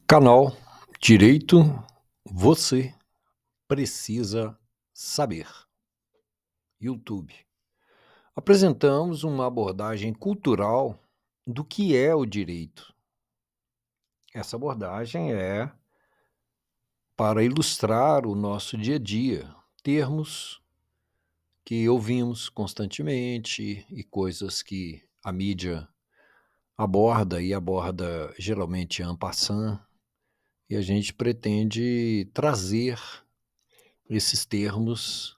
Canal Direito Você Precisa Saber. YouTube. Apresentamos uma abordagem cultural do que é o direito. Essa abordagem é para ilustrar o nosso dia a dia, termos que ouvimos constantemente e coisas que a mídia aborda e aborda geralmente en passant, e a gente pretende trazer esses termos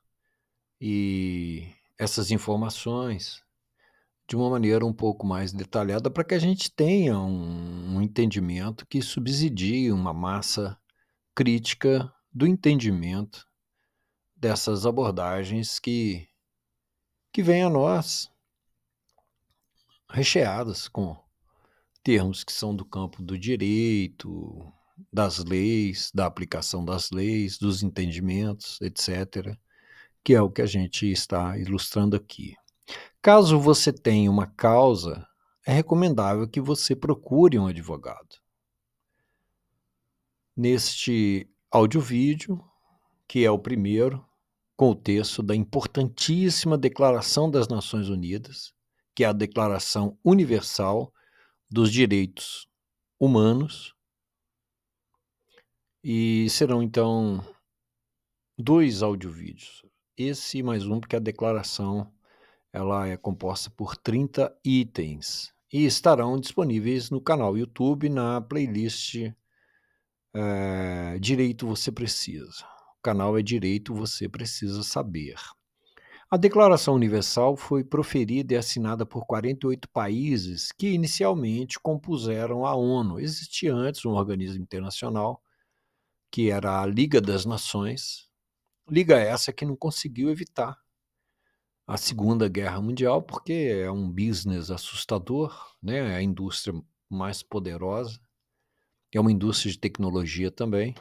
e essas informações de uma maneira um pouco mais detalhada para que a gente tenha um entendimento que subsidie uma massa crítica do entendimento dessas abordagens que vêm a nós recheadas com termos que são do campo do direito, das leis, da aplicação das leis, dos entendimentos, etc., que é o que a gente está ilustrando aqui. Caso você tenha uma causa, é recomendável que você procure um advogado. Neste áudio-vídeo, que é o primeiro, com o texto da importantíssima Declaração das Nações Unidas, que é a Declaração Universal dos Direitos Humanos, e serão então 2 audiovídeos. Esse mais um, porque a declaração ela é composta por 30 itens e estarão disponíveis no canal YouTube na playlist Direito Você Precisa. O canal é Direito Você Precisa Saber. A Declaração Universal foi proferida e assinada por 48 países que inicialmente compuseram a ONU. Existia antes um organismo internacional, que era a Liga das Nações, liga essa que não conseguiu evitar a Segunda Guerra Mundial, porque é um business assustador, né? É a indústria mais poderosa, é uma indústria de tecnologia também.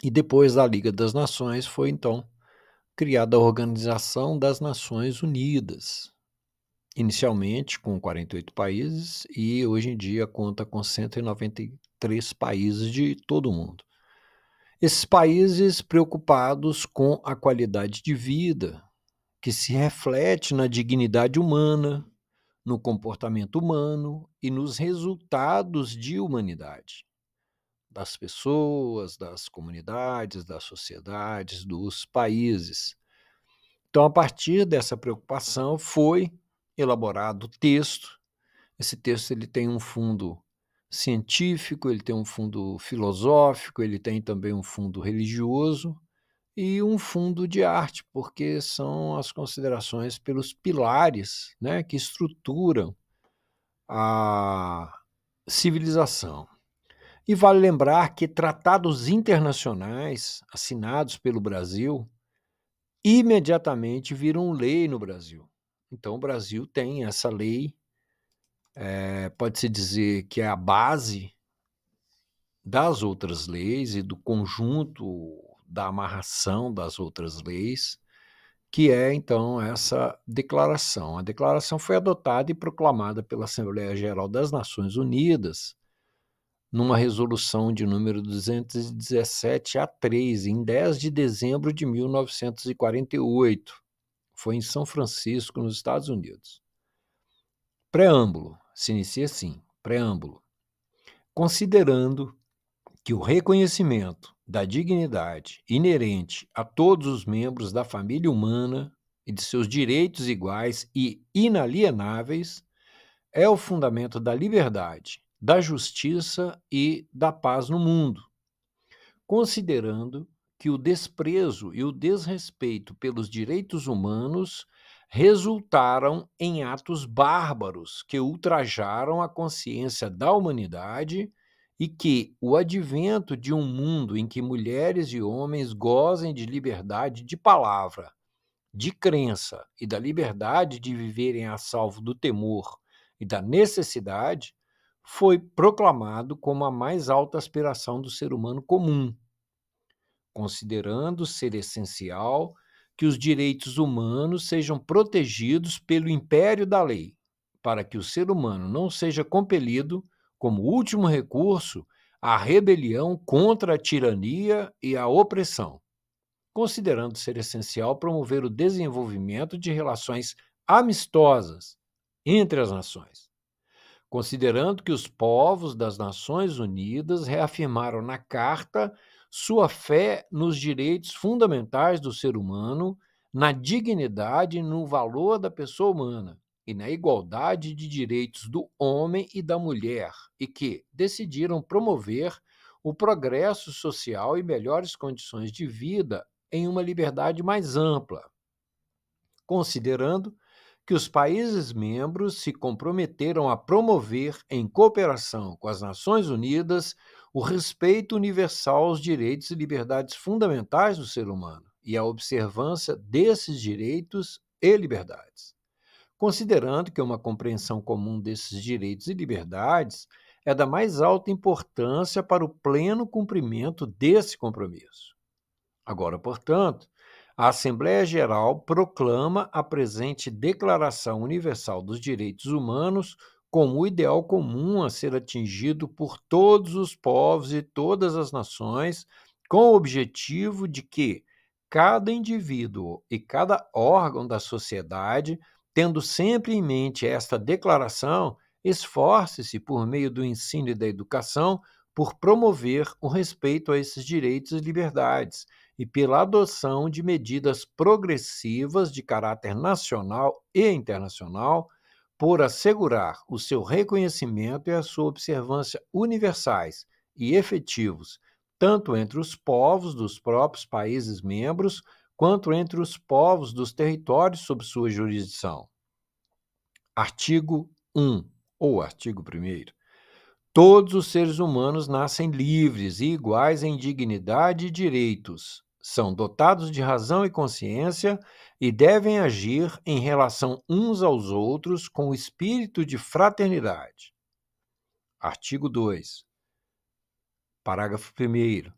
E depois da Liga das Nações foi, então, criada a Organização das Nações Unidas, inicialmente com 48 países e hoje em dia conta com 193 países de todo o mundo. Esses países preocupados com a qualidade de vida, que se reflete na dignidade humana, no comportamento humano e nos resultados de humanidade das pessoas, das comunidades, das sociedades, dos países. Então, a partir dessa preocupação, foi elaborado o texto. Esse texto ele tem um fundo científico, ele tem um fundo filosófico, ele tem também um fundo religioso e um fundo de arte, porque são as considerações pelos pilares, né, que estruturam a civilização. E vale lembrar que tratados internacionais assinados pelo Brasil imediatamente viram lei no Brasil. Então, o Brasil tem essa lei, pode-se dizer que é a base das outras leis e do conjunto da amarração das outras leis, que é, então, essa declaração. A declaração foi adotada e proclamada pela Assembleia Geral das Nações Unidas numa resolução de número 217A3, em 10 de dezembro de 1948. Foi em São Francisco, nos Estados Unidos. Preâmbulo. Se inicia assim. Preâmbulo. Considerando que o reconhecimento da dignidade inerente a todos os membros da família humana e de seus direitos iguais e inalienáveis é o fundamento da liberdade, da justiça e da paz no mundo, considerando que o desprezo e o desrespeito pelos direitos humanos resultaram em atos bárbaros que ultrajaram a consciência da humanidade e que o advento de um mundo em que mulheres e homens gozem de liberdade de palavra, de crença e da liberdade de viverem a salvo do temor e da necessidade, foi proclamado como a mais alta aspiração do ser humano comum, considerando ser essencial que os direitos humanos sejam protegidos pelo império da lei, para que o ser humano não seja compelido, como último recurso, a rebelião contra a tirania e a opressão, considerando ser essencial promover o desenvolvimento de relações amistosas entre as nações, considerando que os povos das Nações Unidas reafirmaram na Carta sua fé nos direitos fundamentais do ser humano, na dignidade e no valor da pessoa humana e na igualdade de direitos do homem e da mulher, e que decidiram promover o progresso social e melhores condições de vida em uma liberdade mais ampla, considerando que os países membros se comprometeram a promover, em cooperação com as Nações Unidas, o respeito universal aos direitos e liberdades fundamentais do ser humano e a observância desses direitos e liberdades, considerando que uma compreensão comum desses direitos e liberdades é da mais alta importância para o pleno cumprimento desse compromisso. Agora, portanto, a Assembleia Geral proclama a presente Declaração Universal dos Direitos Humanos como o ideal comum a ser atingido por todos os povos e todas as nações, com o objetivo de que cada indivíduo e cada órgão da sociedade, tendo sempre em mente esta declaração, esforce-se, por meio do ensino e da educação, por promover o respeito a esses direitos e liberdades e pela adoção de medidas progressivas de caráter nacional e internacional, por assegurar o seu reconhecimento e a sua observância universais e efetivos, tanto entre os povos dos próprios países membros, quanto entre os povos dos territórios sob sua jurisdição. Artigo 1, ou artigo 1º. Todos os seres humanos nascem livres e iguais em dignidade e direitos, são dotados de razão e consciência e devem agir em relação uns aos outros com o espírito de fraternidade. Artigo 2. Parágrafo 1º.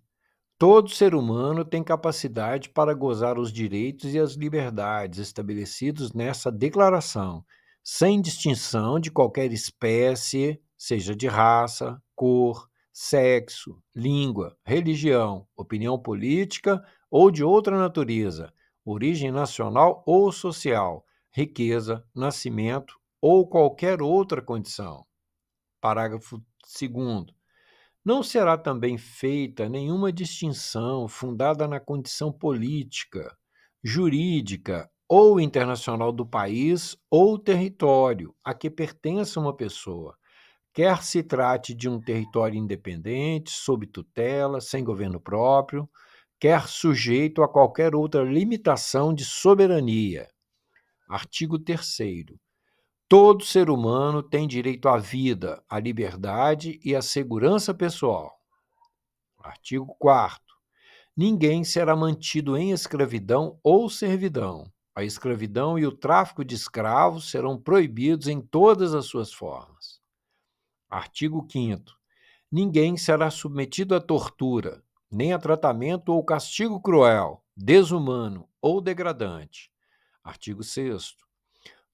Todo ser humano tem capacidade para gozar os direitos e as liberdades estabelecidos nessa declaração, sem distinção de qualquer espécie, seja de raça, cor, sexo, língua, religião, opinião política ou de outra natureza, origem nacional ou social, riqueza, nascimento ou qualquer outra condição. Parágrafo 2º. Não será também feita nenhuma distinção fundada na condição política, jurídica ou internacional do país ou território a que pertença uma pessoa, quer se trate de um território independente, sob tutela, sem governo próprio, quer sujeito a qualquer outra limitação de soberania. Artigo 3º. Todo ser humano tem direito à vida, à liberdade e à segurança pessoal. Artigo 4º. Ninguém será mantido em escravidão ou servidão. A escravidão e o tráfico de escravos serão proibidos em todas as suas formas. Artigo 5º. Ninguém será submetido à tortura, nem a tratamento ou castigo cruel, desumano ou degradante. Artigo 6º.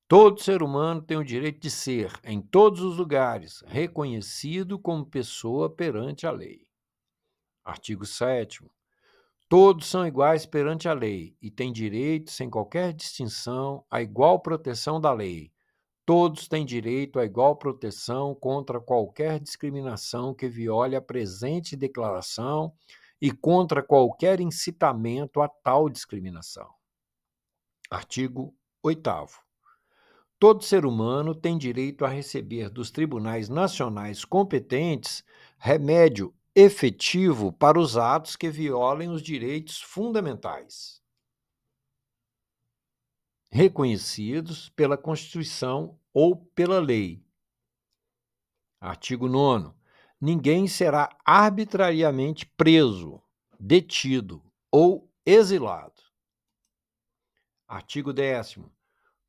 Todo ser humano tem o direito de ser, em todos os lugares, reconhecido como pessoa perante a lei. Artigo 7º. Todos são iguais perante a lei e têm direito, sem qualquer distinção, à igual proteção da lei. Todos têm direito à igual proteção contra qualquer discriminação que viole a presente declaração e contra qualquer incitamento a tal discriminação. Artigo 8º. Todo ser humano tem direito a receber dos tribunais nacionais competentes remédio efetivo para os atos que violem os direitos fundamentais reconhecidos pela Constituição ou pela lei. Artigo 9º. Ninguém será arbitrariamente preso, detido ou exilado. Artigo 10º.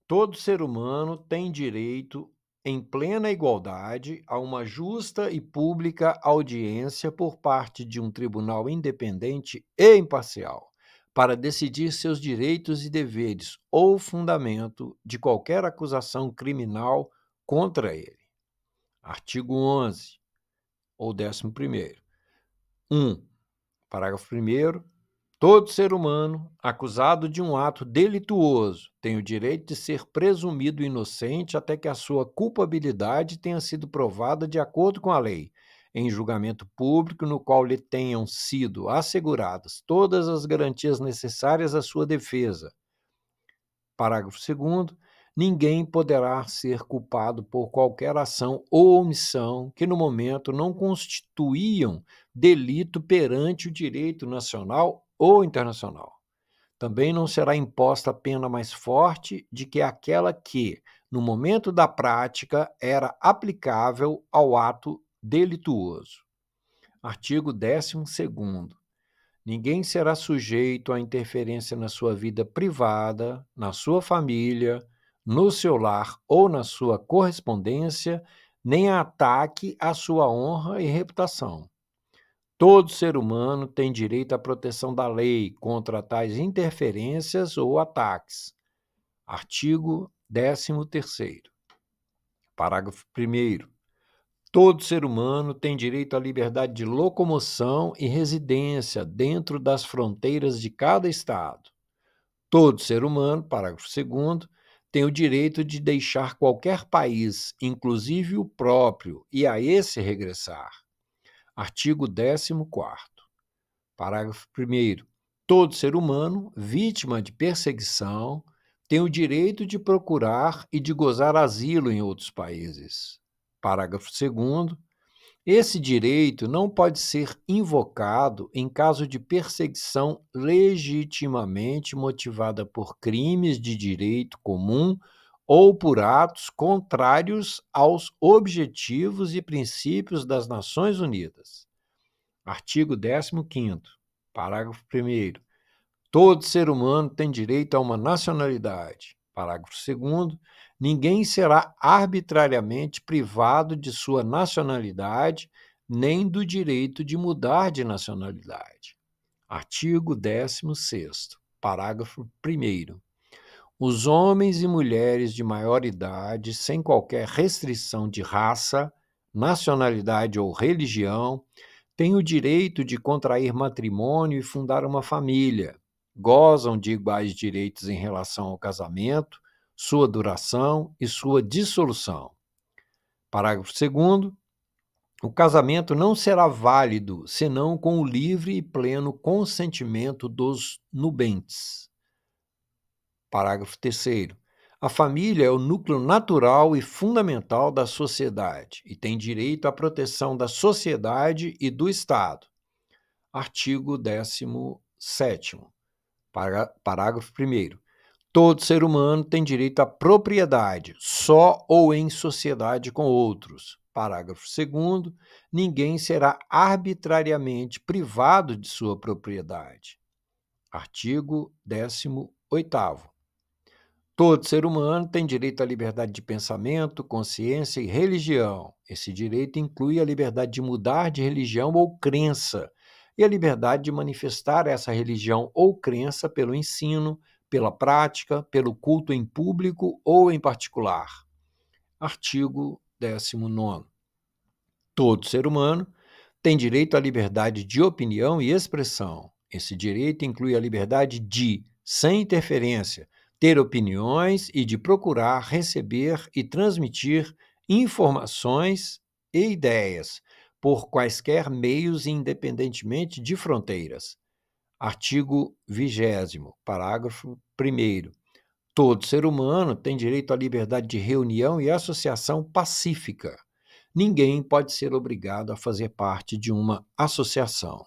Todo ser humano tem direito, em plena igualdade, a uma justa e pública audiência por parte de um tribunal independente e imparcial, para decidir seus direitos e deveres ou fundamento de qualquer acusação criminal contra ele. Artigo 11, ou 11º. 1. Parágrafo 1º. Todo ser humano acusado de um ato delituoso tem o direito de ser presumido inocente até que a sua culpabilidade tenha sido provada de acordo com a lei, em julgamento público no qual lhe tenham sido asseguradas todas as garantias necessárias à sua defesa. Parágrafo 2º. Ninguém poderá ser culpado por qualquer ação ou omissão que no momento não constituíam delito perante o direito nacional ou internacional. Também não será imposta pena mais forte de que aquela que, no momento da prática, era aplicável ao ato delituoso. Artigo 12º. Ninguém será sujeito à interferência na sua vida privada, na sua família, no seu lar ou na sua correspondência, nem a ataque à sua honra e reputação. Todo ser humano tem direito à proteção da lei contra tais interferências ou ataques. Artigo 13º. Parágrafo 1º. Todo ser humano tem direito à liberdade de locomoção e residência dentro das fronteiras de cada estado. Todo ser humano, parágrafo 2º, tem o direito de deixar qualquer país, inclusive o próprio, e a esse regressar. Artigo 14º. Parágrafo 1º. Todo ser humano, vítima de perseguição, tem o direito de procurar e de gozar asilo em outros países. Parágrafo 2º. Esse direito não pode ser invocado em caso de perseguição legitimamente motivada por crimes de direito comum ou por atos contrários aos objetivos e princípios das Nações Unidas. Artigo 15º. Parágrafo 1º. Todo ser humano tem direito a uma nacionalidade. Parágrafo 2º. Ninguém será arbitrariamente privado de sua nacionalidade, nem do direito de mudar de nacionalidade. Artigo 16º. Parágrafo 1º. Os homens e mulheres de maior idade, sem qualquer restrição de raça, nacionalidade ou religião, têm o direito de contrair matrimônio e fundar uma família, gozam de iguais direitos em relação ao casamento, sua duração e sua dissolução. Parágrafo 2º. O casamento não será válido senão com o livre e pleno consentimento dos nubentes. Parágrafo 3º. A família é o núcleo natural e fundamental da sociedade e tem direito à proteção da sociedade e do Estado. Artigo 17º. Parágrafo 1º. Todo ser humano tem direito à propriedade, só ou em sociedade com outros. Parágrafo 2º. Ninguém será arbitrariamente privado de sua propriedade. Artigo 18º. Todo ser humano tem direito à liberdade de pensamento, consciência e religião. Esse direito inclui a liberdade de mudar de religião ou crença e a liberdade de manifestar essa religião ou crença pelo ensino, pela prática, pelo culto em público ou em particular. Artigo 19º. Todo ser humano tem direito à liberdade de opinião e expressão. Esse direito inclui a liberdade de, sem interferência, ter opiniões e de procurar receber e transmitir informações e ideias por quaisquer meios independentemente de fronteiras. Artigo 20º, parágrafo 1º. Todo ser humano tem direito à liberdade de reunião e associação pacífica. Ninguém pode ser obrigado a fazer parte de uma associação.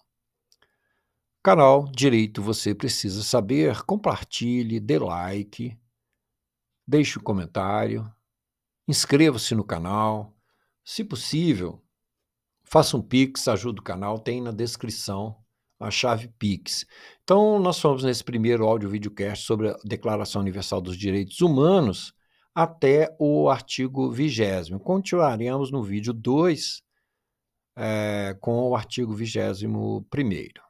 Canal Direito Você Precisa Saber, compartilhe, dê like, deixe um comentário, inscreva-se no canal. Se possível, faça um Pix, ajude o canal, tem na descrição a chave Pix. Então, nós fomos nesse primeiro áudio-videocast sobre a Declaração Universal dos Direitos Humanos até o artigo 20º. Continuaremos no vídeo 2 com o artigo 21º.